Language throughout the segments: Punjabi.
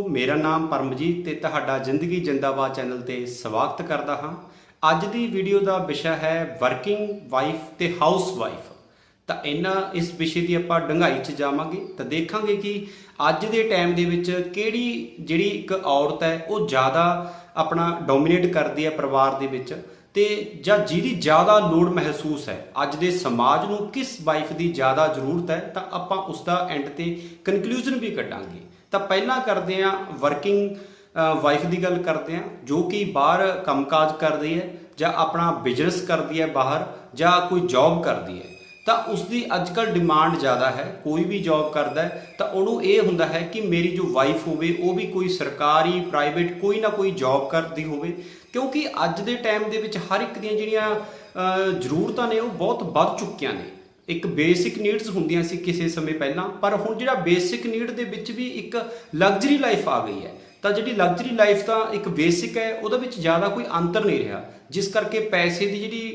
मेरा नाम परमजीत ते तुहाडा जिंदगी जिंदाबाद चैनल ते स्वागत करता हाँ। अज की वीडियो का विषय है वर्किंग वाइफ ते हाउस वाइफ। तो इस विषय की आपां डंगाई च जावांगे तो देखांगे कि अज के टाइम दे विच किहड़ी जिहड़ी एक औरत है वो ज़्यादा अपना डोमीनेट करती है परिवार दे विच ते जां जिहदी ज़्यादा लोड़ महसूस है अज दे समाज नूं किस वाइफ की ज़्यादा जरूरत है। तो आपां उसका एंड ते कनक्लूजन भी कड्डांगे। तो पहला करते हैं वर्किंग वाइफ की गल करते हैं जो कि बाहर कामकाज करती है ਜਾਂ अपना बिजनेस करती है बाहर ਜਾਂ कोई जॉब करती है। तो उसकी अजकल डिमांड ज़्यादा है। कोई भी जॉब करता है तो उन्होंने ये होंदा है कि मेरी जो वाइफ होवे वो भी कोई सरकारी प्राइवेट कोई ना कोई जॉब करती होवे, क्योंकि अज के टाइम दे विच हर एक दी जिहड़ियां जरूरतां ने वो बहुत बढ़ चुकियां ने। एक बेसिक नीड्स होंदियां सी किसी समय पहला, पर हुण जिहड़ा बेसिक नीड दे विच भी एक लग्जरी लाइफ आ गई है। तो जी लग्जरी लाइफ तो एक बेसिक है वो ज़्यादा कोई अंतर नहीं रहा, जिस करके पैसे की जी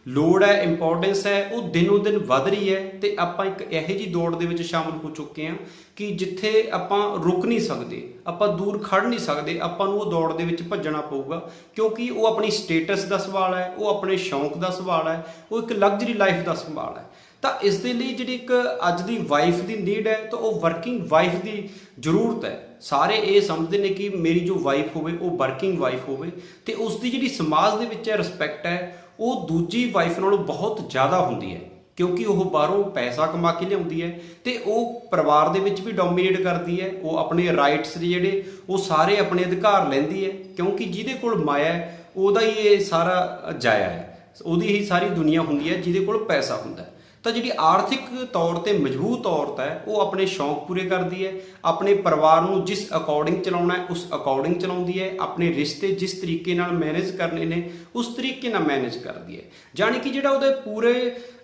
लोड़ है इंपोर्टेंस है वो दिनों दिन वध रही है। तो आप एक यहो जी दौड़ दे विच शामिल हो चुके हैं कि जिथे आप रुक नहीं सकते, आप दूर खड़ नहीं सकते, आपू वो दौड़ दे विच भजना पऊगा, क्योंकि वो अपनी स्टेटस का सवाल है, वो अपने शौक का सवाल है, वो एक लग्जरी लाइफ का सवाल है। तो इस दे लई जिहड़ी एक अज दी वाइफ की नीड है तो वो वर्किंग वाइफ की जरूरत है। सारे ये समझते हैं कि मेरी जो वाइफ होवे वो वर्किंग वाइफ होवे ते उसकी जिहड़ी समाज दे विच रिस्पैक्ट है वो दूजी वाइफ नालों बहुत ज़्यादा होंदी है, क्योंकि वो बाहरों पैसा कमा के लियाउंदी है तो वो परिवार दे विच भी डोमीनेट करती है। वो अपने राइट्स जिहड़े वो सारे अपने अधिकार लैंदी है, क्योंकि जिहदे कोल माया है उहदा ही ये सारा जाया है, उहदी ही सारी दुनिया हुंदी है जिहदे कोल पैसा हुंदा है। तो जी आर्थिक तौर पर मजबूत औरत है वो अपने शौक पूरे करती है, अपने परिवार को जिस अकॉर्डिंग चलाना है उस अकॉर्डिंग चलाती है, अपने रिश्ते जिस तरीके नाल मैनेज करने ने उस तरीके नाल मैनेज करती है। जानी कि जिहड़ा उहदे पूरे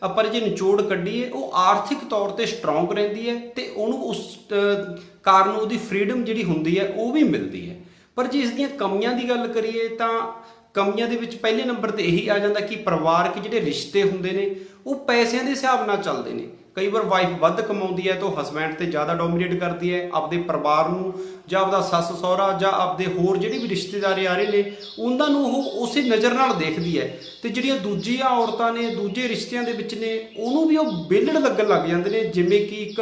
आपां जे निचोड़ कड्ढीए वो आर्थिक तौर पर स्ट्रोंग रहिंदी है ते उहनूं उस कारण उहदी फ्रीडम जिहड़ी हुंदी है वो भी मिलती है। पर जे इसदियां कमियां दी गल करिए तां कमियां दे विच पहले नंबर ते यही आ जांदा कि परिवारक जिहड़े रिश्ते हुंदे ने वो पैसों के हिसाब नाल चलते हैं। कई बार वाइफ वध कमाउंदी है तो हसबैंड से ज़्यादा डोमीनेट करती है, आपदे परिवार नूं जां आपदा सस सहुरा जां आपदे होर जिहड़े भी रिश्तेदार आ रहे हैं उन्हां नूं वो उस नज़र नाल देखदी है। तो जिहड़ियां दूजियां औरतां ने दूजे रिश्तिਆਂ ਦੇ ਵਿੱਚ ने ਉਹਨੂੰ भी वो बेलड़ लगन लग जाते हैं, जिवें कि एक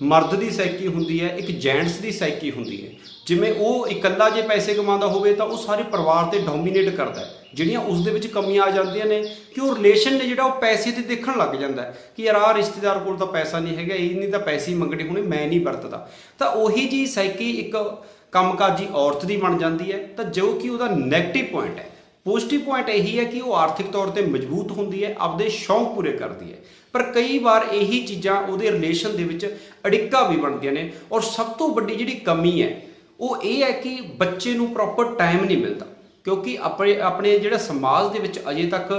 मर्द की साइकी हुंदी है एक जेंट्स की साइकी हुंदी है। जिवें वो इकल्ला जे पैसे कमाਉਂਦਾ ਹੋਵੇ ਤਾਂ ਉਹ ਸਾਰੇ ਪਰਿਵਾਰ ਤੇ ਡੋਮੀਨੇਟ ਕਰਦਾ है। ਜਿਹੜੀਆਂ ਉਸ ਦੇ ਵਿੱਚ ਕਮੀਆਂ ਆ ਜਾਂਦੀਆਂ ਨੇ ਕਿ ਉਹ ਰਿਲੇਸ਼ਨ ਨੇ ਜਿਹੜਾ ਉਹ ਪੈਸੇ ਤੇ ਦੇਖਣ ਲੱਗ ਜਾਂਦਾ ਕਿ ਯਾਰ ਆਹ ਰਿਸ਼ਤੇਦਾਰ ਕੋਲ ਤਾਂ ਪੈਸਾ ਨਹੀਂ ਹੈਗਾ, ਇਹ ਨਹੀਂ ਤਾਂ ਪੈਸੇ ਹੀ ਮੰਗਣੇ ਹੋਣੇ, ਮੈਂ ਨਹੀਂ ਵਰਤਦਾ। ਤਾਂ ਉਹੀ ਜੀ ਸਾਈਕੀ ਇੱਕ ਕੰਮਕਾਜੀ ਔਰਤ ਦੀ ਬਣ ਜਾਂਦੀ ਹੈ। ਤਾਂ ਜੋ ਕਿ ਉਹਦਾ ਨੈਗੇਟਿਵ ਪੁਆਇੰਟ ਹੈ। ਪੋਜ਼ਿਟਿਵ ਪੁਆਇੰਟ ਇਹੀ ਹੈ कि वो आर्थिक तौर पर मजबूत होंदी है, आपदे शौक पूरे करती है। पर कई बार यही चीज़ां ਉਹਦੇ रिलेशन ਦੇ ਵਿੱਚ ਅੜਿੱਕਾ भी ਬਣਦੀਆਂ ਨੇ। और सब तो ਵੱਡੀ ਜਿਹੜੀ कमी है वो ये है कि बच्चे नूं प्रॉपर टाइम नहीं मिलता, क्योंकि अपने जिहड़ा समाज दे विच अजे तक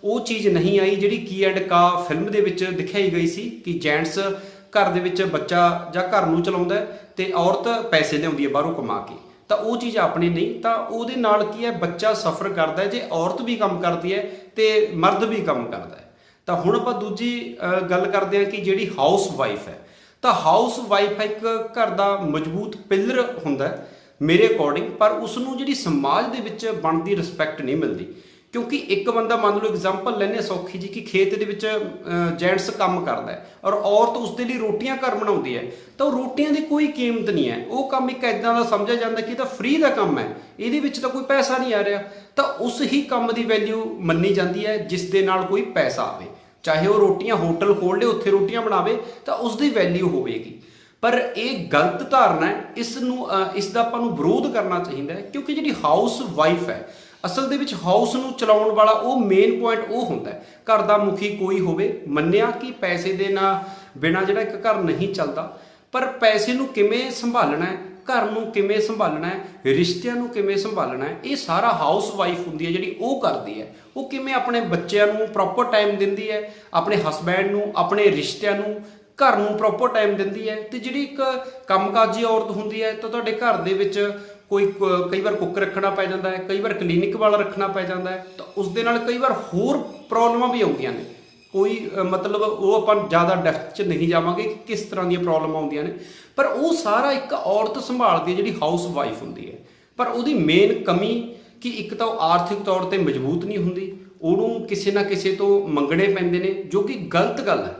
वो चीज़ नहीं आई जिहड़ी की एंड का फिल्म दे विच दिखाई गई सी कि जेंट्स घर दे विच बच्चा जां घर नूं चलाउंदा है ते औरत पैसे लिआउंदी है बाहरों कमा के। तो वो चीज़ अपनी नहीं, तो उहदे नाल की है बच्चा सफ़र करता है जे औरत भी काम करती है तो मर्द भी काम करता है। तो हुण आपां दूजी गल करते हैं कि जिहड़ी हाउस वाइफ है, तो हाउस वाइफ एक घर का मजबूत पिलर हुंदा है मेरे अकॉर्डिंग, पर उसनूं जिहड़ी समाज दे विच बनदी रिस्पैक्ट नहीं मिलती। क्योंकि एक बंदा मान लो एग्जाम्पल लैने सौखी जी कि खेत दे विच जेंट्स काम करता है और औरत उसके लिए रोटियां घर बनाउंदी है, तो रोटियां की कोई कीमत नहीं है। वो काम एक इदां दा समझिया जांदा कि फ्री का काम है, इहदे विच तां कोई पैसा नहीं आ रहा। तो उस ही काम की वैल्यू मन्नी जाती है जिस दे नाल कोई पैसा आवे, चाहे वो रोटियां होटल खोल ले उत्थे रोटियां बनावे तो उसकी वैल्यू होगी। पर एक गलत धारणा है, इसका आपां नूं विरोध करना चाहिए, क्योंकि जिहड़ी हाउस वाइफ है असल दे विच हाउस नूं चलाउण वाला वो मेन पॉइंट वो हुंदा है। घर दा मुखी कोई होवे, मन्निया कि पैसे दे ना बिना जिहड़ा एक घर नहीं चलदा, पर पैसे नूं किवें संभालना है, घर नूं किवें संभालना है, रिश्तिਆਂ नूं किवें संभालना है, ये सारा हाउस वाइफ हुंदी है जिहड़ी वो करदी है। वो किवें अपने बच्चों नूं प्रॉपर टाइम दिंदी है, अपने हसबैंड नूं अपने रिश्तिਆਂ नूं घर नूं प्रॉपर टाइम दिंदी है। तो जिहड़ी एक कामकाजी औरत हुंदी है तो तुहाडे घर दे विच कोई कई बार कुक रखना पै जाता है, कई बार क्लीनिक वाला रखना पै जाता है, तो उस दे नाल कई बार होर प्रॉब्लमां भी आउंदियां ने। ਕੋਈ मतलब ਉਹ ਆਪਾਂ ਜ਼ਿਆਦਾ ਡੈਪਥ 'ਚ ਨਹੀਂ ਜਾਵਾਂਗੇ ਕਿ ਕਿਸ ਤਰ੍ਹਾਂ ਦੀਆਂ ਪ੍ਰੋਬਲਮ ਆਉਂਦੀਆਂ ਨੇ, ਪਰ ਉਹ ਸਾਰਾ ਇੱਕ ਔਰਤ ਸੰਭਾਲਦੀ ਹੈ ਜਿਹੜੀ ਹਾਊਸ ਵਾਈਫ ਹੁੰਦੀ ਹੈ। ਪਰ ਉਹਦੀ ਮੇਨ ਕਮੀ ਕਿ ਇੱਕ ਤਾਂ ਉਹ ਆਰਥਿਕ ਤੌਰ ਤੇ ਮਜ਼ਬੂਤ ਨਹੀਂ ਹੁੰਦੀ, ਉਹਨੂੰ ਕਿਸੇ ਨਾ ਕਿਸੇ ਤੋਂ ਮੰਗਣੇ ਪੈਂਦੇ ਨੇ, ਜੋ ਕਿ ਗਲਤ ਗੱਲ ਹੈ।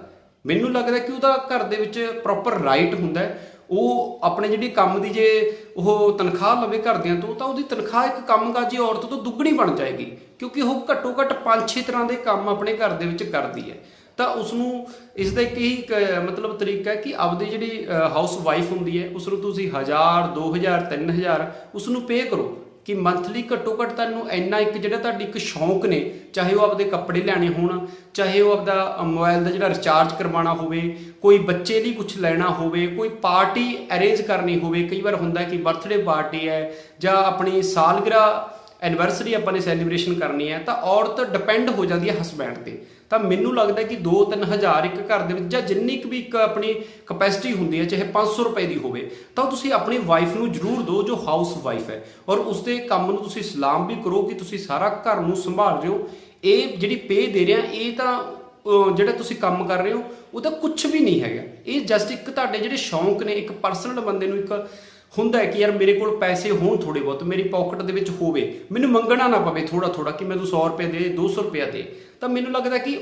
ਮੈਨੂੰ ਲੱਗਦਾ ਕਿ ਉਹਦਾ ਘਰ ਦੇ ਵਿੱਚ ਪ੍ਰੋਪਰ ਰਾਈਟ ਹੁੰਦਾ ਹੈ, ਉਹ ਆਪਣੇ ਜਿਹੜੀ ਕੰਮ ਦੀ ਜੇ ਉਹ ਤਨਖਾਹ ਲਵੇ ਘਰਦਿਆਂ ਤੋਂ ਤਾਂ ਉਹਦੀ ਤਨਖਾਹ ਇੱਕ ਕੰਮਕਾਜੀ ਔਰਤ ਤੋਂ ਦੁੱਗਣੀ ਬਣ ਜਾਏਗੀ, ਕਿਉਂਕਿ ਉਹ ਘੱਟੋ ਘੱਟ 5-6 ਤਰ੍ਹਾਂ ਦੇ ਕੰਮ ਆਪਣੇ ਘਰ ਦੇ ਵਿੱਚ ਕਰਦੀ ਹੈ। ਤਾਂ ਉਸਨੂੰ ਇਸ ਦਾ ਇੱਕ ਹੀ ਮਤਲਬ ਤਰੀਕਾ ਹੈ ਕਿ ਆਪਦੀ ਜਿਹੜੀ ਹਾਊਸ ਵਾਈਫ ਹੁੰਦੀ ਹੈ ਉਸ ਨੂੰ ਤੁਸੀਂ 1000 2000 3000 ਉਸ ਨੂੰ ਪੇ ਕਰੋ ਕਿ ਮੰਥਲੀ ਘੱਟੋ ਘੱਟ ਤੁਹਾਨੂੰ ਇੰਨਾ ਇੱਕ ਜਿਹੜਾ ਤੁਹਾਡੀ ਇੱਕ ਸ਼ੌਂਕ ਨੇ, ਚਾਹੇ ਉਹ ਆਪਦੇ ਕੱਪੜੇ ਲੈਣੇ ਹੋਣ, ਚਾਹੇ ਉਹ ਆਪਦਾ ਮੋਬਾਈਲ ਦਾ ਜਿਹੜਾ ਰਿਚਾਰਜ ਕਰਵਾਉਣਾ ਹੋਵੇ, ਕੋਈ ਬੱਚੇ ਲਈ ਕੁਝ ਲੈਣਾ ਹੋਵੇ, ਕੋਈ ਪਾਰਟੀ ਅਰੇਂਜ ਕਰਨੀ ਹੋਵੇ। ਕਈ ਵਾਰ ਹੁੰਦਾ ਕਿ ਬਰਥਡੇ ਪਾਰਟੀ ਹੈ ਜਾਂ ਆਪਣੀ ਸਾਲਗਿਰਾ ਐਨਵਰਸਰੀ ਆਪਾਂ ਨੇ ਸੈਲੀਬ੍ਰੇਸ਼ਨ ਕਰਨੀ ਹੈ, ਤਾਂ ਔਰਤ ਡਿਪੈਂਡ ਹੋ ਜਾਂਦੀ ਹੈ ਹਸਬੈਂਡ ਤੇ। ਤਾਂ ਮੈਨੂੰ ਲੱਗਦਾ ਕਿ 2-3 ਹਜ਼ਾਰ ਇੱਕ ਘਰ ਦੇ ਵਿੱਚ ਜਾਂ ਜਿੰਨੀ ਕੁ ਵੀ ਇੱਕ ਆਪਣੀ ਕਪੈਸਿਟੀ ਹੁੰਦੀ ਹੈ, ਚਾਹੇ 500 ਰੁਪਏ ਦੀ ਹੋਵੇ, ਤਾਂ ਤੁਸੀਂ ਆਪਣੀ ਵਾਈਫ ਨੂੰ ਜ਼ਰੂਰ ਦਿਓ ਜੋ ਹਾਊਸ ਵਾਈਫ ਹੈ, ਔਰ ਉਸਦੇ ਕੰਮ ਨੂੰ ਤੁਸੀਂ ਸਲਾਮ ਵੀ ਕਰੋ ਕਿ ਤੁਸੀਂ ਸਾਰਾ ਘਰ ਨੂੰ ਸੰਭਾਲ ਰਹੇ ਹੋ। ਇਹ ਜਿਹੜੀ ਪੇ ਦੇ ਰਿਹਾ ਇਹ ਤਾਂ ਜਿਹੜਾ ਤੁਸੀਂ ਕੰਮ ਕਰ ਰਹੇ ਹੋ ਉਹਦਾ ਕੁਝ ਵੀ ਨਹੀਂ ਹੈਗਾ, ਇਹ ਜਸਟ ਇੱਕ ਤੁਹਾਡੇ ਜਿਹੜੇ ਸ਼ੌਂਕ ਨੇ, ਇੱਕ ਪਰਸਨਲ ਬੰਦੇ ਨੂੰ ਇੱਕ ਹੁੰਦਾ ਹੈ ਕਿ ਯਾਰ ਮੇਰੇ ਕੋਲ ਪੈਸੇ ਹੋਣ ਥੋੜੇ ਬਹੁਤ, ਮੇਰੀ ਪਾਕਟ ਦੇ ਵਿੱਚ ਹੋਵੇ, ਮੈਨੂੰ ਮੰਗਣਾ ਨਾ ਪਵੇ ਥੋੜਾ ਥੋੜਾ ਕਿ ਮੈਨੂੰ 100 ਰੁਪਏ ਦੇ 200 ਰੁਪਇਆ ਦੇ। ਤਾਂ ਮੈਨੂੰ ਲੱਗਦਾ ਕਿ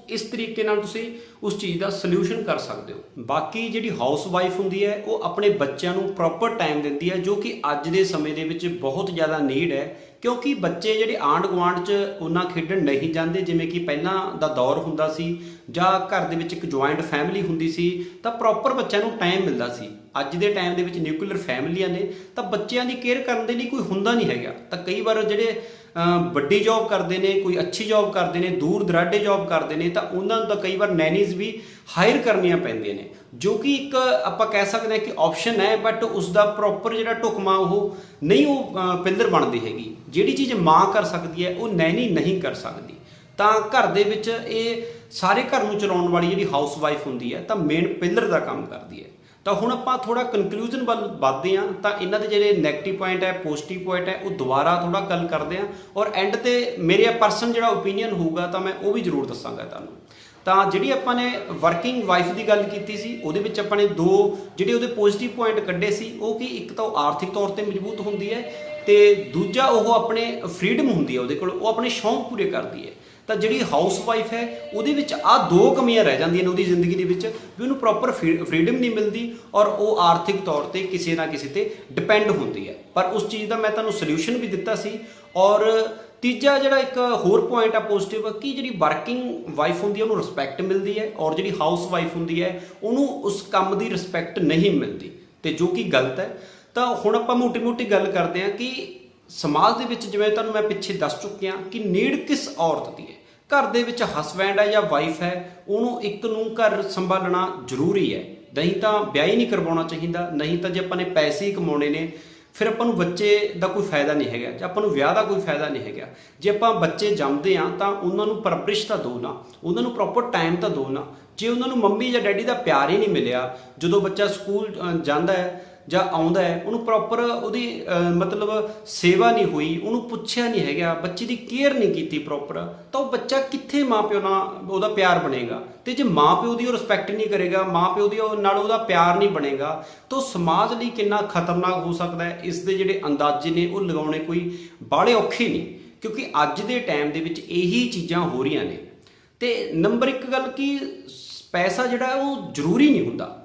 ਇਸ ਤਰੀਕੇ ਨਾਲ ਤੁਸੀਂ ਉਸ ਚੀਜ਼ ਦਾ ਸੋਲੂਸ਼ਨ ਕਰ ਸਕਦੇ ਹੋ। ਬਾਕੀ ਜਿਹੜੀ ਹਾਊਸ ਵਾਈਫ ਹੁੰਦੀ ਹੈ ਉਹ ਆਪਣੇ ਬੱਚਿਆਂ ਨੂੰ ਪ੍ਰੋਪਰ ਟਾਈਮ ਦਿੰਦੀ ਹੈ, ਜੋ ਕਿ ਅੱਜ ਦੇ ਸਮੇਂ ਦੇ ਵਿੱਚ ਬਹੁਤ ਜ਼ਿਆਦਾ ਨੀਡ ਹੈ, ਕਿਉਂਕਿ ਬੱਚੇ ਜਿਹੜੇ ਆਂਢ ਗੁਆਂਢ 'ਚ ਉਹਨਾਂ ਖੇਡਣ ਨਹੀਂ ਜਾਂਦੇ ਜਿਵੇਂ ਕਿ ਪਹਿਲਾਂ ਦਾ ਦੌਰ ਹੁੰਦਾ ਸੀ, ਜਾਂ ਘਰ ਦੇ ਵਿੱਚ ਇੱਕ ਜੁਆਇੰਟ ਫੈਮਿਲੀ ਹੁੰਦੀ ਸੀ ਤਾਂ ਪ੍ਰੋਪਰ ਬੱਚਿਆਂ ਨੂੰ ਟਾਈਮ ਮਿਲਦਾ ਸੀ। ਅੱਜ ਦੇ ਟਾਈਮ ਦੇ ਵਿੱਚ ਨਿਊਕਲੀਅਰ ਫੈਮਲੀਆਂ ਨੇ ਤਾਂ ਬੱਚਿਆਂ ਦੀ ਕੇਅਰ ਕਰਨ ਦੇ ਲਈ ਕੋਈ ਹੁੰਦਾ ਨਹੀਂ ਹੈਗਾ। ਤਾਂ ਕਈ ਵਾਰ ਜਿਹੜੇ ਵੱਡੀ ਜੌਬ ਕਰਦੇ ਨੇ, ਕੋਈ ਅੱਛੀ ਜੌਬ ਕਰਦੇ ਨੇ, ਦੂਰ ਦਰਾਡੇ ਜੌਬ ਕਰਦੇ ਨੇ, ਤਾਂ ਉਹਨਾਂ ਨੂੰ ਤਾਂ ਕਈ ਵਾਰ ਨੈਨੀਜ਼ ਵੀ ਹਾਇਰ ਕਰਨੀਆਂ ਪੈਂਦੀਆਂ ਨੇ, ਜੋ ਕਿ ਇੱਕ ਆਪਾਂ ਕਹਿ ਸਕਦੇ ਹਾਂ ਕਿ ਆਪਸ਼ਨ ਹੈ, ਬਟ ਉਸ ਦਾ ਪ੍ਰੋਪਰ ਜਿਹੜਾ ਢੁਕਮਾ ਉਹ ਨਹੀਂ, ਉਹ ਪਿੱਲਰ ਬਣਦੀ ਹੈਗੀ। ਜਿਹੜੀ ਚੀਜ਼ ਮਾਂ ਕਰ ਸਕਦੀ ਹੈ ਉਹ ਨੈਨੀ ਨਹੀਂ ਕਰ ਸਕਦੀ। ਤਾਂ ਘਰ ਦੇ ਵਿੱਚ ਇਹ ਸਾਰੇ ਘਰ ਨੂੰ ਚਲਾਉਣ ਵਾਲੀ ਜਿਹੜੀ ਹਾਊਸ ਵਾਈਫ ਹੁੰਦੀ ਹੈ ਤਾਂ ਮੇਨ ਪਿੱਲਰ ਦਾ ਕੰਮ ਕਰਦੀ ਹੈ। ਤਾਂ ਹੁਣ ਆਪਾਂ ਥੋੜਾ ਕਨਕਲੂਜਨ ਵੱਲ ਵੱਧਦੇ ਹਾਂ, ਤਾਂ ਇਹਨਾਂ ਦੇ ਜਿਹੜੇ ਨੈਗੇਟਿਵ ਪੁਆਇੰਟ ਹੈ, ਪੋਜ਼ਿਟਿਵ ਪੁਆਇੰਟ ਹੈ, ਉਹ ਦੁਬਾਰਾ ਥੋੜਾ ਗੱਲ ਕਰਦੇ ਹਾਂ, ਔਰ ਐਂਡ ਤੇ ਮੇਰੇ ਪਰਸਨ ਜਿਹੜਾ ਓਪੀਨੀਅਨ ਹੋਊਗਾ ਤਾਂ ਮੈਂ ਉਹ ਵੀ ਜ਼ਰੂਰ ਦੱਸਾਂਗਾ ਤੁਹਾਨੂੰ। ਤਾਂ ਜਿਹੜੀ ਆਪਾਂ ਨੇ ਵਰਕਿੰਗ ਵਾਈਫ ਦੀ ਗੱਲ ਕੀਤੀ ਸੀ, ਉਹਦੇ ਵਿੱਚ ਆਪਾਂ ਨੇ ਦੋ ਜਿਹੜੇ ਉਹਦੇ ਪੋਜ਼ਿਟਿਵ ਪੁਆਇੰਟ ਕੱਢੇ ਸੀ, ਉਹ ਕਿ ਇੱਕ ਤਾਂ ਉਹ ਆਰਥਿਕ ਤੌਰ ਤੇ ਮਜ਼ਬੂਤ ਹੁੰਦੀ ਹੈ, ਤੇ ਦੂਜਾ ਉਹ ਆਪਣੇ ਫਰੀडम ਹੁੰਦੀ ਹੈ ਉਹਦੇ ਕੋਲ, ਉਹ ਆਪਣੇ ਸ਼ੌਂਕ ਪੂਰੇ ਕਰਦੀ ਹੈ। ਤਾਂ ਜਿਹੜੀ ਹਾਊਸ ਵਾਈਫ ਹੈ ਉਹਦੇ ਵਿੱਚ ਆਹ ਦੋ ਕਮੀਆਂ ਰਹਿ ਜਾਂਦੀਆਂ ਨੇ ਉਹਦੀ ਜ਼ਿੰਦਗੀ ਦੇ ਵਿੱਚ, ਵੀ ਉਹਨੂੰ ਪ੍ਰੋਪਰ ਫਰੀडम ਨਹੀਂ ਮਿਲਦੀ ਔਰ ਉਹ ਆਰਥਿਕ ਤੌਰ ਤੇ ਕਿਸੇ ਨਾ ਕਿਸੇ ਤੇ ਡਿਪੈਂਡ ਹੁੰਦੀ ਹੈ। ਪਰ ਉਸ ਚੀਜ਼ ਦਾ ਮੈਂ ਤੁਹਾਨੂੰ ਸੋਲੂਸ਼ਨ ਵੀ ਦਿੱਤਾ ਸੀ। ਔਰ ਤੀਜਾ ਜਿਹੜਾ ਇੱਕ ਹੋਰ ਪੁਆਇੰਟ ਆ ਪੋਜ਼ਿਟਿਵ, ਕਿ ਜਿਹੜੀ ਵਰਕਿੰਗ ਵਾਈਫ ਹੁੰਦੀ ਹੈ ਉਹਨੂੰ ਰਿਸਪੈਕਟ ਮਿਲਦੀ ਹੈ, ਔਰ ਜਿਹੜੀ ਹਾਊਸ ਵਾਈਫ ਹੁੰਦੀ ਹੈ ਉਹਨੂੰ ਉਸ ਕੰਮ ਦੀ ਰਿਸਪੈਕਟ ਨਹੀਂ ਮਿਲਦੀ, ਤੇ ਜੋ ਕਿ ਗਲਤ ਹੈ। ਤਾਂ ਹੁਣ ਆਪਾਂ ਮੋਟੀ ਗੱਲ ਕਰਦੇ ਹਾਂ ਕਿ ਸਮਾਜ ਦੇ ਵਿੱਚ, ਜਿਵੇਂ ਤੁਹਾਨੂੰ ਮੈਂ ਪਿੱਛੇ ਦੱਸ ਚੁੱਕਿਆ ਕਿ ਨੀਡ ਕਿਸ ਔਰਤ ਦੀ ਹੈ। ਘਰ ਦੇ ਵਿੱਚ ਹਸਬੈਂਡ ਹੈ ਜਾਂ ਵਾਈਫ ਹੈ, ਉਹਨੂੰ ਇੱਕ ਨੂੰ ਘਰ ਸੰਭਾਲਣਾ ਜ਼ਰੂਰੀ ਹੈ, ਨਹੀਂ ਤਾਂ ਵਿਆਹ ਹੀ ਨਹੀਂ ਕਰਵਾਉਣਾ ਚਾਹੀਦਾ। ਨਹੀਂ ਤਾਂ ਜੇ ਆਪਾਂ ਨੇ ਪੈਸੇ ਹੀ ਕਮਾਉਣੇ ਨੇ ਫਿਰ ਆਪਾਂ ਨੂੰ ਬੱਚੇ ਦਾ ਕੋਈ ਫਾਇਦਾ ਨਹੀਂ ਹੈਗਾ, ਜਾਂ ਆਪਾਂ ਨੂੰ ਵਿਆਹ ਦਾ ਕੋਈ ਫਾਇਦਾ ਨਹੀਂ ਹੈਗਾ। ਜੇ ਆਪਾਂ ਬੱਚੇ ਜੰਮਦੇ ਹਾਂ ਤਾਂ ਉਹਨਾਂ ਨੂੰ ਪਰਵਰਿਸ਼ ਤਾਂ ਦਿਓ ਨਾ, ਉਹਨਾਂ ਨੂੰ ਪ੍ਰੋਪਰ ਟਾਈਮ ਤਾਂ ਦਿਓ ਨਾ। ਜੇ ਉਹਨਾਂ ਨੂੰ ਮੰਮੀ ਜਾਂ ਡੈਡੀ ਦਾ ਪਿਆਰ ਹੀ ਨਹੀਂ ਮਿਲਿਆ, ਜਦੋਂ ਬੱਚਾ ਸਕੂਲ ਜਾਂਦਾ ਹੈ ਜਾਂ ਆਉਂਦਾ ਹੈ, ਉਹਨੂੰ ਪ੍ਰੋਪਰ ਉਹਦੀ ਮਤਲਬ ਸੇਵਾ ਨਹੀਂ ਹੋਈ, ਉਹਨੂੰ ਪੁੱਛਿਆ ਨਹੀਂ ਹੈਗਾ, ਬੱਚੇ ਦੀ ਕੇਅਰ ਨਹੀਂ ਕੀਤੀ ਪ੍ਰੋਪਰ, ਤਾਂ ਉਹ ਬੱਚਾ ਕਿੱਥੇ ਮਾਂ ਪਿਓ ਨਾਲ ਉਹਦਾ ਪਿਆਰ ਬਣੇਗਾ। ਤੇ ਜੇ ਮਾਂ ਪਿਓ ਦੀ ਉਹ ਰਿਸਪੈਕਟ ਨਹੀਂ ਕਰੇਗਾ, ਮਾਂ ਪਿਓ ਦੀ ਨਾਲ ਉਹਦਾ ਪਿਆਰ ਨਹੀਂ ਬਣੇਗਾ, ਤਾਂ ਸਮਾਜ ਲਈ ਕਿੰਨਾ ਖਤਰਨਾਕ ਹੋ ਸਕਦਾ ਹੈ, ਇਸ ਦੇ ਜਿਹੜੇ ਅੰਦਾਜ਼ੇ ਨੇ ਉਹ ਲਗਾਉਣੇ ਕੋਈ ਬਾਹਲੇ ਔਖੇ ਨਹੀਂ, ਕਿਉਂਕਿ ਅੱਜ ਦੇ ਟਾਈਮ ਦੇ ਵਿੱਚ ਇਹੀ ਚੀਜ਼ਾਂ ਹੋ ਰਹੀਆਂ ਨੇ। ਤੇ ਨੰਬਰ ਇੱਕ ਗੱਲ ਕਿ ਪੈਸਾ ਜਿਹੜਾ ਉਹ ਜ਼ਰੂਰੀ ਨਹੀਂ ਹੁੰਦਾ।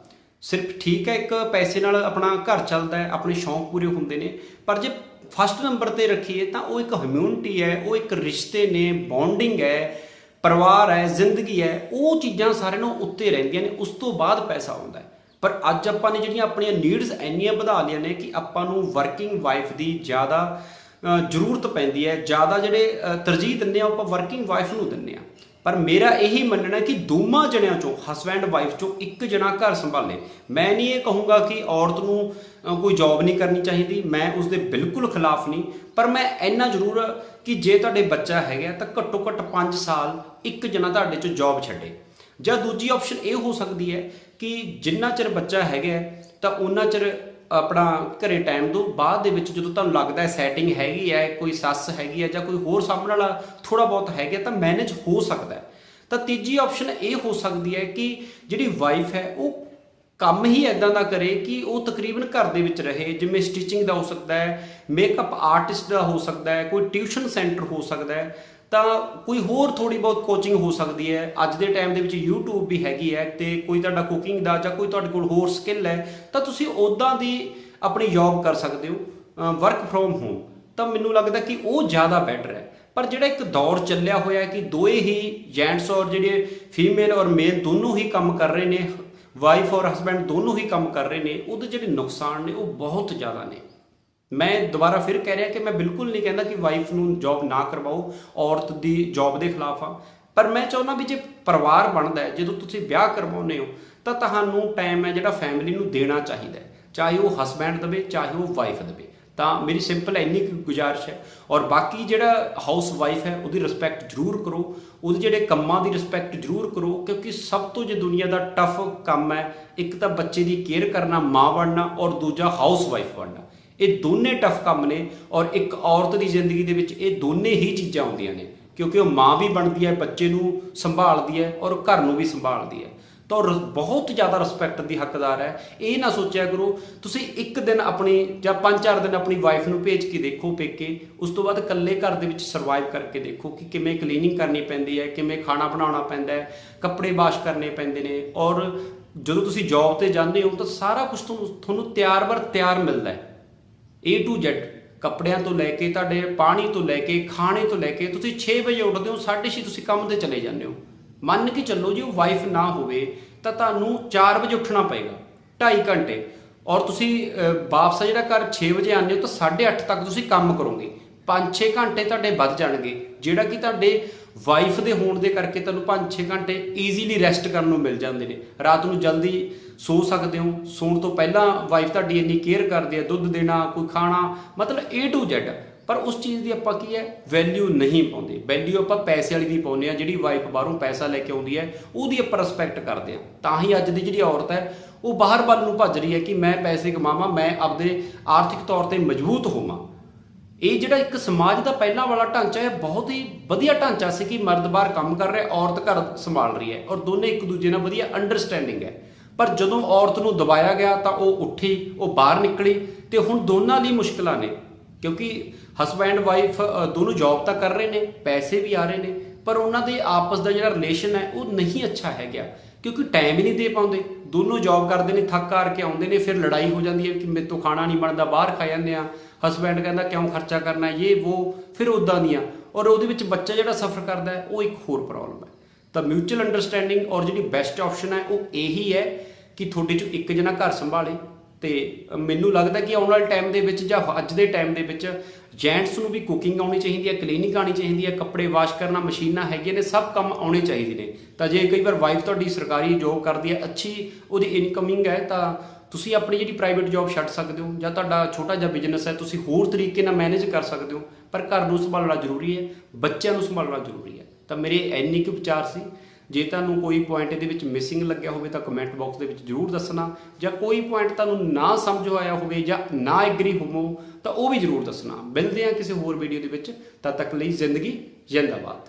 ਸਿਰਫ ਠੀਕ ਹੈ, ਇੱਕ ਪੈਸੇ ਨਾਲ ਆਪਣਾ ਘਰ ਚੱਲਦਾ ਹੈ, ਆਪਣੇ ਸ਼ੌਂਕ ਪੂਰੇ ਹੁੰਦੇ ਨੇ, ਪਰ ਜੇ ਫਸਟ ਨੰਬਰ ਤੇ ਰੱਖੀਏ ਤਾਂ ਉਹ ਇੱਕ ਹਿਊਮੈਨਿਟੀ ਹੈ, ਉਹ ਇੱਕ ਰਿਸ਼ਤੇ ਨੇ, ਬੌਂਡਿੰਗ ਹੈ, ਪਰਿਵਾਰ ਹੈ, ਜ਼ਿੰਦਗੀ ਹੈ, ਉਹ ਚੀਜ਼ਾਂ ਸਾਰਿਆਂ ਨੂੰ ਉੱਤੇ ਰਹਿੰਦੀਆਂ ਨੇ, ਉਸ ਤੋਂ ਬਾਅਦ ਪੈਸਾ ਆਉਂਦਾ ਹੈ। ਪਰ ਅੱਜ ਆਪਾਂ ਨੇ ਜਿਹੜੀਆਂ ਆਪਣੀਆਂ ਨੀਡਸ ਇੰਨੀਆਂ ਵਧਾ ਲਈਆਂ ਨੇ ਕਿ ਆਪਾਂ ਨੂੰ ਵਰਕਿੰਗ ਵਾਈਫ ਦੀ ਜ਼ਿਆਦਾ ਜ਼ਰੂਰਤ ਪੈਂਦੀ ਹੈ, ਜ਼ਿਆਦਾ ਜਿਹੜੇ ਤਰਜੀਹ ਦਿੰਦੇ ਆ ਆਪਾਂ ਵਰਕਿੰਗ ਵਾਈਫ ਨੂੰ ਦਿੰਦੇ ਆ। ਪਰ ਮੇਰਾ ਇਹੀ ਮੰਨਣਾ ਕਿ ਦੋਵਾਂ ਜਣਿਆਂ ਚੋਂ, ਹਸਬੈਂਡ ਵਾਈਫ ਚੋਂ ਇੱਕ ਜਣਾ ਘਰ ਸੰਭਾਲੇ। ਮੈਂ ਨਹੀਂ ਇਹ ਕਹੂੰਗਾ ਕਿ ਔਰਤ ਨੂੰ ਕੋਈ ਜੌਬ ਨਹੀਂ ਕਰਨੀ ਚਾਹੀਦੀ, ਮੈਂ ਉਸਦੇ ਬਿਲਕੁਲ ਖਿਲਾਫ ਨਹੀਂ, ਪਰ ਮੈਂ ਇੰਨਾ ਜ਼ਰੂਰ ਕਿ ਜੇ ਤੁਹਾਡੇ ਬੱਚਾ ਹੈਗਾ ਤਾਂ ਘੱਟੋ ਘੱਟ 5 ਸਾਲ ਇੱਕ ਜਣਾ ਤੁਹਾਡੇ ਚੋਂ ਜੌਬ ਛੱਡੇ। ਜਾਂ ਦੂਜੀ ਆਪਸ਼ਨ ਇਹ ਹੋ ਸਕਦੀ ਹੈ ਕਿ ਜਿੰਨਾ ਚਿਰ ਬੱਚਾ ਹੈਗਾ ਤਾਂ ਉਹਨਾਂ ਚਿਰ ਆਪਣਾ ਘਰੇ ਟਾਈਮ ਦਿਓ, ਬਾਅਦ ਦੇ ਵਿੱਚ ਜਦੋਂ ਤੁਹਾਨੂੰ ਲੱਗਦਾ ਸੈਟਿੰਗ ਹੈਗੀ ਹੈ, ਕੋਈ ਸੱਸ ਹੈਗੀ ਹੈ ਜਾਂ ਕੋਈ ਹੋਰ ਸਾਹਮਣੇ ਵਾਲਾ ਥੋੜ੍ਹਾ ਬਹੁਤ ਹੈਗਾ ਤਾਂ ਮੈਨੇਜ ਹੋ ਸਕਦਾ ਹੈ। ਤਾਂ ਤੀਜੀ ਆਪਸ਼ਨ ਇਹ ਹੋ ਸਕਦੀ ਹੈ ਕਿ ਜਿਹੜੀ ਵਾਈਫ ਹੈ ਉਹ ਕੰਮ ਹੀ ਇਦਾਂ ਦਾ ਕਰੇ ਕਿ ਉਹ ਤਕਰੀਬਨ ਘਰ ਦੇ ਵਿੱਚ ਰਹੇ, ਜਿਵੇਂ ਸਟਿਚਿੰਗ ਦਾ ਹੋ ਸਕਦਾ ਹੈ, ਮੇਕਅਪ ਆਰਟਿਸਟ ਦਾ ਹੋ ਸਕਦਾ ਹੈ, ਕੋਈ ਟਿਊਸ਼ਨ ਸੈਂਟਰ ਹੋ ਸਕਦਾ ਹੈ, ਤਾਂ ਕੋਈ ਹੋਰ ਥੋੜੀ ਬਹੁਤ ਕੋਚਿੰਗ ਹੋ ਸਕਦੀ ਹੈ। ਅੱਜ ਦੇ ਟਾਈਮ ਦੇ ਵਿੱਚ YouTube ਵੀ ਹੈਗੀ ਹੈ, ਤੇ ਕੋਈ ਤੁਹਾਡਾ ਕੁਕਿੰਗ ਦਾ ਜਾਂ ਕੋਈ ਤੁਹਾਡੇ ਕੋਲ ਹੋਰ ਸਕਿੱਲ ਹੈ ਤਾਂ ਤੁਸੀਂ ਉੱਦਾਂ ਦੀ ਆਪਣੀ ਜੌਬ ਕਰ ਸਕਦੇ ਹੋ ਵਰਕ ਫਰੋਮ ਹੋਮ। ਤਾਂ ਮੈਨੂੰ ਲੱਗਦਾ ਕਿ ਉਹ ਜ਼ਿਆਦਾ ਬੈਟਰ ਹੈ। ਪਰ ਜਿਹੜਾ ਇੱਕ ਦੌਰ ਚੱਲਿਆ ਹੋਇਆ ਹੈ ਕਿ ਦੋਏ ਹੀ ਜੈਂਟਸ ਔਰ ਜਿਹੜੇ ਫੀਮੇਲ ਔਰ ਮੇਲ ਦੋਨੋਂ ਹੀ ਕੰਮ ਕਰ ਰਹੇ ਨੇ, ਵਾਈਫ ਔਰ ਹਸਬੈਂਡ ਦੋਨੋਂ ਹੀ ਕੰਮ ਕਰ ਰਹੇ ਨੇ, ਉਹਦੇ ਜਿਹੜੇ ਨੁਕਸਾਨ ਨੇ ਉਹ ਬਹੁਤ ਜ਼ਿਆਦਾ ਨੇ। ਮੈਂ ਦੁਬਾਰਾ ਫਿਰ ਕਹਿ ਰਿਹਾ ਕਿ ਮੈਂ ਬਿਲਕੁਲ ਨਹੀਂ ਕਹਿੰਦਾ ਕਿ ਵਾਈਫ ਨੂੰ ਜੌਬ ਨਾ ਕਰਵਾਓ, ਔਰਤ ਦੀ ਜੌਬ ਦੇ ਖਿਲਾਫ ਆ, ਪਰ ਮੈਂ ਚਾਹੁੰਦਾ ਵੀ ਜੇ ਪਰਿਵਾਰ ਬਣਦਾ ਹੈ, ਜਦੋਂ ਤੁਸੀਂ ਵਿਆਹ ਕਰਵਾਉਂਦੇ ਹੋ ਤਾਂ ਤੁਹਾਨੂੰ ਟਾਈਮ ਹੈ ਜਿਹੜਾ ਫੈਮਿਲੀ ਨੂੰ ਦੇਣਾ ਚਾਹੀਦਾ ਹੈ, ਚਾਹੇ ਉਹ ਹਸਬੈਂਡ ਦੇਵੇ ਚਾਹੇ ਉਹ ਵਾਈਫ ਦੇਵੇ। ਤਾਂ ਮੇਰੀ ਸਿੰਪਲ ਇੰਨੀ ਕੁ ਗੁਜ਼ਾਰਿਸ਼ ਹੈ। ਔਰ ਬਾਕੀ ਜਿਹੜਾ ਹਾਊਸ ਵਾਈਫ ਹੈ ਉਹਦੀ ਰਿਸਪੈਕਟ ਜ਼ਰੂਰ ਕਰੋ, ਉਹਦੇ ਜਿਹੜੇ ਕੰਮਾਂ ਦੀ ਰਿਸਪੈਕਟ ਜ਼ਰੂਰ ਕਰੋ, ਕਿਉਂਕਿ ਸਭ ਤੋਂ ਜੇ ਦੁਨੀਆ ਦਾ ਟਫ ਕੰਮ ਹੈ, ਇੱਕ ਤਾਂ ਬੱਚੇ ਦੀ ਕੇਅਰ ਕਰਨਾ, ਮਾਂ ਬਣਨਾ, ਔਰ ਦੂਜਾ ਹਾਊਸ ਵਾਈਫ ਬਣਨਾ। ਇਹ ਦੋਨੇ ਟਫ ਕੰਮ ਨੇ, ਔਰ ਇੱਕ ਔਰਤ ਦੀ ਜ਼ਿੰਦਗੀ ਦੇ ਵਿੱਚ ਇਹ ਦੋਨੇ ਹੀ ਚੀਜ਼ਾਂ ਆਉਂਦੀਆਂ ਨੇ, ਕਿਉਂਕਿ ਉਹ ਮਾਂ ਵੀ ਬਣਦੀ ਹੈ, ਬੱਚੇ ਨੂੰ ਸੰਭਾਲਦੀ ਹੈ, ਔਰ ਘਰ ਨੂੰ ਵੀ ਸੰਭਾਲਦੀ ਹੈ। ਤਾਂ ਬਹੁਤ ਜ਼ਿਆਦਾ ਰਿਸਪੈਕਟ ਦੀ ਹੱਕਦਾਰ ਹੈ। ਇਹ ਨਾ ਸੋਚਿਆ ਕਰੋ ਤੁਸੀਂ ਇੱਕ ਦਿਨ ਆਪਣੀ ਜਾਂ 5-4 ਦਿਨ ਆਪਣੀ ਵਾਈਫ ਨੂੰ ਭੇਜ ਕੇ ਦੇਖੋ ਪੇਕੇ, ਉਸ ਤੋਂ ਬਾਅਦ ਇਕੱਲੇ ਘਰ ਦੇ ਵਿੱਚ ਸਰਵਾਈਵ ਕਰਕੇ ਦੇਖੋ ਕਿ ਕਿਵੇਂ ਕਲੀਨਿੰਗ ਕਰਨੀ ਪੈਂਦੀ ਹੈ, ਕਿਵੇਂ ਖਾਣਾ ਬਣਾਉਣਾ ਪੈਂਦਾ ਹੈ, ਕੱਪੜੇ ਵਾਸ਼ ਕਰਨੇ ਪੈਂਦੇ ਨੇ। ਔਰ ਜਦੋਂ ਤੁਸੀਂ ਜੌਬ ਤੇ ਜਾਂਦੇ ਹੋ ਤਾਂ ਸਾਰਾ ਕੁਝ ਤੁਹਾਨੂੰ ਤਿਆਰ ਬਰ ਤਿਆਰ ਮਿਲਦਾ ਹੈ, A to Z, ਕੱਪੜਿਆਂ ਤੋਂ ਲੈ ਕੇ ਤੁਹਾਡੇ ਪਾਣੀ ਤੋਂ ਲੈ ਕੇ ਖਾਣੇ ਤੋਂ ਲੈ ਕੇ। ਤੁਸੀਂ 6 ਵਜੇ ਉੱਠਦੇ ਹੋ, 6:30 ਤੁਸੀਂ ਕੰਮ ਤੇ ਚਲੇ ਜਾਂਦੇ ਹੋ। ਮੰਨ ਕੇ ਚੱਲੋ ਜੇ ਉਹ ਵਾਈਫ ਨਾ ਹੋਵੇ ਤਾਂ ਤੁਹਾਨੂੰ 4 ਵਜੇ ਉੱਠਣਾ ਪਏਗਾ, 2.5 ਘੰਟੇ, ਔਰ ਤੁਸੀਂ ਵਾਪਸ ਜਿਹੜਾ ਘਰ 6 ਵਜੇ ਆਉਂਦੇ ਹੋ ਤਾਂ 8:30 ਤੱਕ ਤੁਸੀਂ ਕੰਮ ਕਰੋਗੇ। 5-6 ਘੰਟੇ ਤੁਹਾਡੇ ਵੱਧ ਜਾਣਗੇ, ਜਿਹੜਾ ਕਿ ਤੁਹਾਡੇ ਵਾਈਫ ਦੇ ਹੋਣ ਦੇ ਕਰਕੇ ਤੁਹਾਨੂੰ 5-6 ਘੰਟੇ ਈਜ਼ੀਲੀ ਰੈਸਟ ਕਰਨ ਨੂੰ ਮਿਲ ਜਾਂਦੇ ਨੇ। ਰਾਤ ਨੂੰ ਜਲਦੀ ਸੋ ਸਕਦੇ ਹੋ, ਸੌਣ ਤੋਂ ਪਹਿਲਾਂ ਵਾਈਫ ਤੁਹਾਡੀ ਇੰਨੀ ਕੇਅਰ ਕਰਦੀ ਹੈ, ਦੁੱਧ ਦੇਣਾ, ਕੋਈ ਖਾਣਾ, ਮਤਲਬ A to Z। ਪਰ ਉਸ ਚੀਜ਼ ਦੀ ਆਪਾਂ ਕੀ ਹੈ ਵੈਲਿਊ ਨਹੀਂ ਪਾਉਂਦੇ। ਵੈਲਿਊ ਆਪਾਂ ਪੈਸੇ ਵਾਲੀ ਦੀ ਪਾਉਂਦੇ ਹਾਂ, ਜਿਹੜੀ ਵਾਈਫ ਬਾਹਰੋਂ ਪੈਸਾ ਲੈ ਕੇ ਆਉਂਦੀ ਹੈ ਉਹਦੀ ਆਪਾਂ ਰਿਸਪੈਕਟ ਕਰਦੇ ਹਾਂ। ਤਾਂ ਹੀ ਅੱਜ ਦੀ ਜਿਹੜੀ ਔਰਤ ਹੈ ਉਹ ਬਾਹਰ ਵੱਲ ਨੂੰ ਭੱਜ ਰਹੀ ਹੈ ਕਿ ਮੈਂ ਪੈਸੇ ਕਮਾਵਾਂ, ਮੈਂ ਆਪਦੇ ਆਰਥਿਕ ਤੌਰ ਤੇ ਮਜ਼ਬੂਤ ਹੋਵਾਂ। ਇਹ ਜਿਹੜਾ ਇੱਕ ਸਮਾਜ ਦਾ ਪਹਿਲਾਂ ਵਾਲਾ ਢਾਂਚਾ ਹੈ, ਬਹੁਤ ਹੀ ਵਧੀਆ ਢਾਂਚਾ ਸੀ ਕਿ ਮਰਦ ਬਾਹਰ ਕੰਮ ਕਰ ਰਿਹਾ, ਔਰਤ ਘਰ ਸੰਭਾਲ ਰਹੀ ਹੈ, ਔਰ ਦੋਨੇ ਇੱਕ ਦੂਜੇ ਨਾਲ ਵਧੀਆ ਅੰਡਰਸਟੈਂਡਿੰਗ ਹੈ। ਪਰ ਜਦੋਂ ਔਰਤ ਨੂੰ ਦਬਾਇਆ ਗਿਆ ਤਾਂ ਉਹ ਉੱਠੀ, ਉਹ ਬਾਹਰ ਨਿਕਲੀ, ਤੇ ਹੁਣ ਦੋਨਾਂ ਲਈ ਮੁਸ਼ਕਲਾਂ ਨੇ, ਕਿਉਂਕਿ ਹਸਬੈਂਡ ਵਾਈਫ ਦੋਨੋਂ ਜੌਬ ਤਾਂ ਕਰ ਰਹੇ ਨੇ, ਪੈਸੇ ਵੀ ਆ ਰਹੇ ਨੇ, ਪਰ ਉਹਨਾਂ ਦੇ ਆਪਸ ਦਾ ਜਿਹੜਾ ਰਿਲੇਸ਼ਨ ਹੈ ਉਹ ਨਹੀਂ ਅੱਛਾ ਹੈਗਾ, ਕਿਉਂਕਿ ਟਾਈਮ ਹੀ ਨਹੀਂ ਦੇ ਪਾਉਂਦੇ। ਦੋਨੋਂ ਜੌਬ ਕਰਦੇ ਨੇ, ਥੱਕ ਹਾਰ ਕੇ ਆਉਂਦੇ ਨੇ, ਫਿਰ ਲੜਾਈ ਹੋ ਜਾਂਦੀ ਹੈ ਕਿ ਮੇਰੇ ਤੋਂ ਖਾਣਾ ਨਹੀਂ ਬਣਦਾ, ਬਾਹਰ ਖਾ ਜਾਂਦੇ ਆ। ਹਸਬੈਂਡ ਕਹਿੰਦਾ ਕਿਉਂ ਖਰਚਾ ਕਰਨਾ, ਇਹ ਉਹ, ਫਿਰ ਉੱਦਾਂ ਦੀਆਂ। ਔਰ ਉਹਦੇ ਵਿੱਚ ਬੱਚਾ ਜਿਹੜਾ ਸਫਰ ਕਰਦਾ ਹੈ ਉਹ ਇੱਕ ਹੋਰ ਪ੍ਰੋਬਲਮ ਹੈ। ਤਾਂ ਮਿਊਚੁਅਲ ਅੰਡਰਸਟੈਂਡਿੰਗ ਔਰ ਜਿਹੜੀ ਬੈਸਟ ਆਪਸ਼ਨ ਹੈ ਉਹ ਇਹੀ ਹੈ ਕਿ ਤੁਹਾਡੇ 'ਚੋਂ ਇੱਕ ਜਣਾ ਘਰ ਸੰਭਾਲੇ। ਤੇ ਮੈਨੂੰ ਲੱਗਦਾ ਕਿ ਆਉਣ ਵਾਲੇ ਟਾਈਮ ਦੇ ਵਿੱਚ ਜਾਂ ਅੱਜ ਦੇ ਟਾਈਮ ਦੇ ਵਿੱਚ ਜੈਂਟਸ ਨੂੰ ਵੀ ਕੁਕਿੰਗ ਆਉਣੀ ਚਾਹੀਦੀ ਹੈ, ਕਲੀਨਿੰਗ ਆਉਣੀ ਚਾਹੀਦੀ ਹੈ, ਕੱਪੜੇ ਵਾਸ਼ ਕਰਨਾ, ਮਸ਼ੀਨਾਂ ਹੈਗੀਆਂ ਨੇ, ਸਭ ਕੰਮ ਆਉਣੇ ਚਾਹੀਦੇ ਨੇ। ਤਾਂ ਜੇ ਕਈ ਵਾਰ ਵਾਈਫ ਤੁਹਾਡੀ ਸਰਕਾਰੀ ਜੋਬ ਕਰਦੀ ਹੈ, ਅੱਛੀ ਉਹਦੀ ਇਨਕਮਿੰਗ ਹੈ, ਤਾਂ ਤੁਸੀਂ ਆਪਣੀ ਜਿਹੜੀ ਪ੍ਰਾਈਵੇਟ ਜੋਬ ਛੱਡ ਸਕਦੇ ਹੋ, ਜਾਂ ਤੁਹਾਡਾ ਛੋਟਾ ਜਿਹਾ ਬਿਜ਼ਨਸ ਹੈ ਤੁਸੀਂ ਹੋਰ ਤਰੀਕੇ ਨਾਲ ਮੈਨੇਜ ਕਰ ਸਕਦੇ ਹੋ। ਪਰ ਘਰ ਨੂੰ ਸੰਭਾਲਣਾ ਜ਼ਰੂਰੀ ਹੈ, ਬੱਚਿਆਂ ਨੂੰ ਸੰਭਾਲਣਾ ਜ਼ਰੂਰੀ ਹੈ। ਤਾਂ ਮੇਰੇ ਇੰਨੀ ਕੁ ਵਿਚਾਰ ਸੀ। ਜੇ ਤੁਹਾਨੂੰ ਕੋਈ ਪੁਆਇੰਟ ਇਹਦੇ ਵਿੱਚ ਮਿਸਿੰਗ ਲੱਗਿਆ ਹੋਵੇ ਤਾਂ ਕਮੈਂਟ ਬਾਕਸ ਦੇ ਵਿੱਚ ਜ਼ਰੂਰ ਦੱਸਣਾ, ਜਾਂ ਕੋਈ ਪੁਆਇੰਟ ਤੁਹਾਨੂੰ ਨਾ ਸਮਝ ਆਇਆ ਹੋਵੇ ਜਾਂ ਨਾ ਐਗਰੀ ਹੋਵੋ ਤਾਂ ਉਹ ਵੀ ਜ਼ਰੂਰ ਦੱਸਣਾ। ਮਿਲਦੇ ਹਾਂ ਕਿਸੇ ਹੋਰ ਵੀਡੀਓ ਦੇ ਵਿੱਚ, ਤਦ ਤੱਕ ਲਈ ਜ਼ਿੰਦਗੀ ਜ਼ਿੰਦਾਬਾਦ।